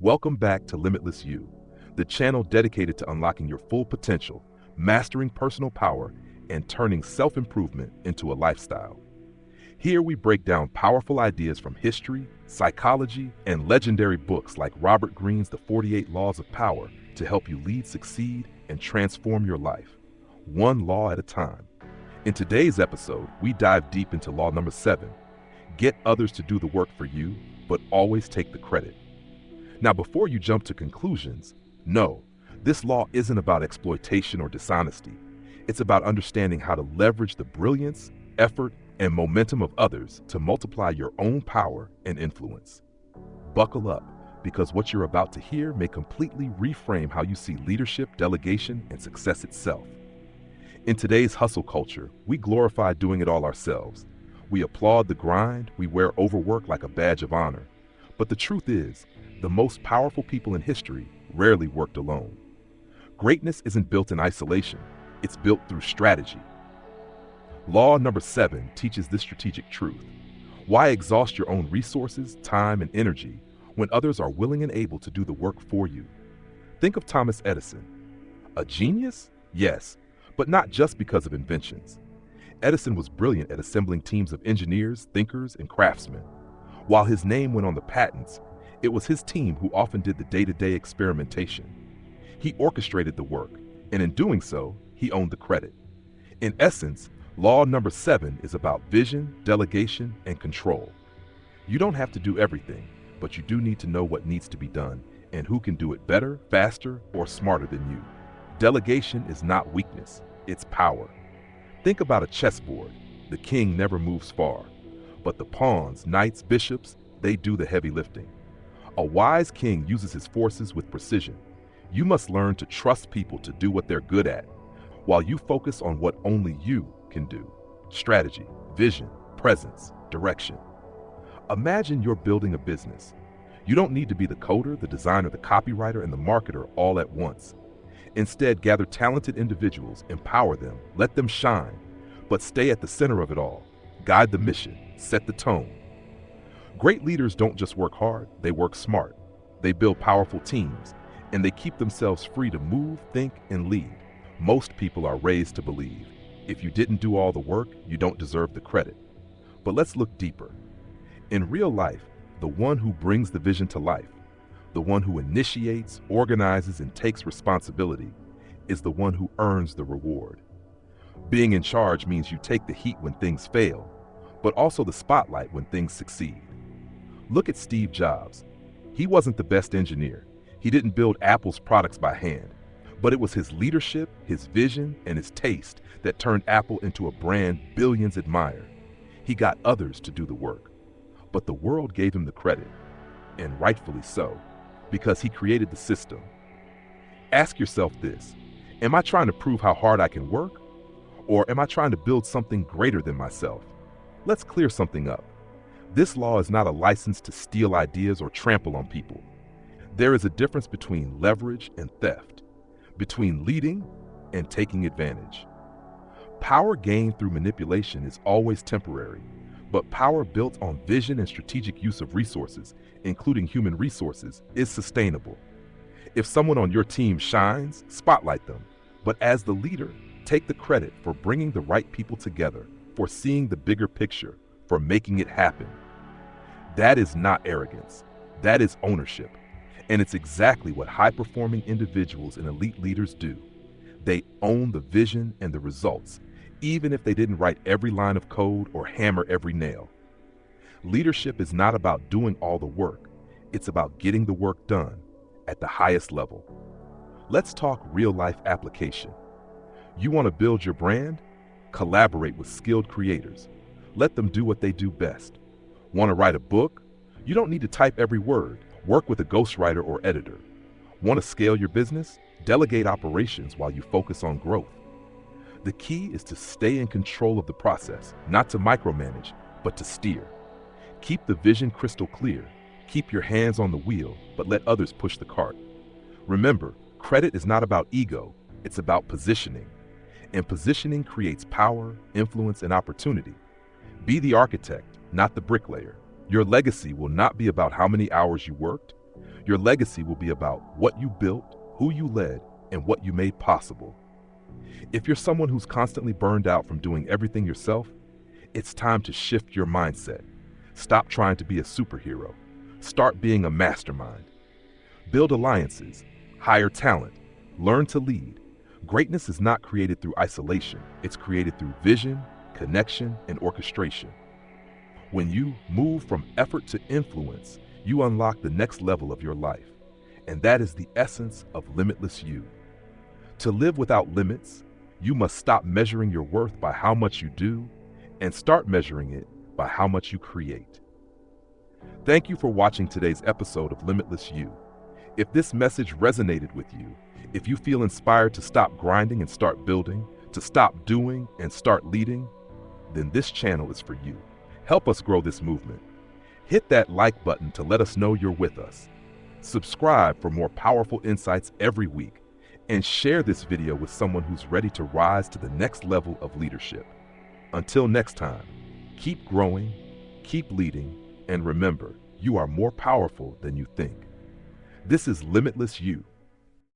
Welcome back to Limitless You, the channel dedicated to unlocking your full potential, mastering personal power, and turning self-improvement into a lifestyle. Here we break down powerful ideas from history, psychology, and legendary books like Robert Greene's The 48 Laws of Power to help you lead, succeed, and transform your life, one law at a time. In today's episode, we dive deep into law number 7. Get others to do the work for you, but always take the credit. Now, before you jump to conclusions, no, this law isn't about exploitation or dishonesty. It's about understanding how to leverage the brilliance, effort, and momentum of others to multiply your own power and influence. Buckle up, because what you're about to hear may completely reframe how you see leadership, delegation, and success itself. In today's hustle culture, we glorify doing it all ourselves. We applaud the grind, we wear overwork like a badge of honor. But the truth is, the most powerful people in history rarely worked alone. Greatness isn't built in isolation, it's built through strategy. Law number 7 teaches this strategic truth. Why exhaust your own resources, time, and energy when others are willing and able to do the work for you? Think of Thomas Edison. A genius? Yes, but not just because of inventions. Edison was brilliant at assembling teams of engineers, thinkers, and craftsmen. While his name went on the patents, it was his team who often did the day-to-day experimentation. He orchestrated the work, and in doing so, he owned the credit. In essence, law number 7 is about vision, delegation, and control. You don't have to do everything, but you do need to know what needs to be done and who can do it better, faster, or smarter than you. Delegation is not weakness, it's power. Think about a chessboard. The king never moves far, but the pawns, knights, bishops, they do the heavy lifting. A wise king uses his forces with precision. You must learn to trust people to do what they're good at, while you focus on what only you can do. Strategy, vision, presence, direction. Imagine you're building a business. You don't need to be the coder, the designer, the copywriter, and the marketer all at once. Instead, gather talented individuals, empower them, let them shine, but stay at the center of it all. Guide the mission, set the tone. Great leaders don't just work hard, they work smart. They build powerful teams, and they keep themselves free to move, think, and lead. Most people are raised to believe, if you didn't do all the work, you don't deserve the credit. But let's look deeper. In real life, the one who brings the vision to life, the one who initiates, organizes, and takes responsibility, is the one who earns the reward. Being in charge means you take the heat when things fail, but also the spotlight when things succeed. Look at Steve Jobs. He wasn't the best engineer. He didn't build Apple's products by hand, but it was his leadership, his vision, and his taste that turned Apple into a brand billions admire. He got others to do the work, but the world gave him the credit, and rightfully so, because he created the system. Ask yourself this: am I trying to prove how hard I can work? Or am I trying to build something greater than myself? Let's clear something up. This law is not a license to steal ideas or trample on people. There is a difference between leverage and theft, between leading and taking advantage. Power gained through manipulation is always temporary, but power built on vision and strategic use of resources, including human resources, is sustainable. If someone on your team shines, spotlight them, but as the leader, take the credit for bringing the right people together, for seeing the bigger picture, for making it happen. That is not arrogance. That is ownership. And it's exactly what high-performing individuals and elite leaders do. They own the vision and the results, even if they didn't write every line of code or hammer every nail. Leadership is not about doing all the work. It's about getting the work done at the highest level. Let's talk real-life application. You want to build your brand? Collaborate with skilled creators. Let them do what they do best. Want to write a book? You don't need to type every word. Work with a ghostwriter or editor. Want to scale your business? Delegate operations while you focus on growth. The key is to stay in control of the process, not to micromanage, but to steer. Keep the vision crystal clear. Keep your hands on the wheel, but let others push the cart. Remember, credit is not about ego, it's about positioning. And positioning creates power, influence, and opportunity. Be the architect, not the bricklayer. Your legacy will not be about how many hours you worked. Your legacy will be about what you built, who you led, and what you made possible. If you're someone who's constantly burned out from doing everything yourself, it's time to shift your mindset. Stop trying to be a superhero. Start being a mastermind. Build alliances, hire talent, learn to lead. Greatness is not created through isolation. It's created through vision, connection, and orchestration. When you move from effort to influence, you unlock the next level of your life. And that is the essence of Limitless You. To live without limits, you must stop measuring your worth by how much you do and start measuring it by how much you create. Thank you for watching today's episode of Limitless You. If this message resonated with you, if you feel inspired to stop grinding and start building, to stop doing and start leading, then this channel is for you. Help us grow this movement. Hit that like button to let us know you're with us. Subscribe for more powerful insights every week, and share this video with someone who's ready to rise to the next level of leadership. Until next time, keep growing, keep leading, and remember, you are more powerful than you think. This is Limitless You.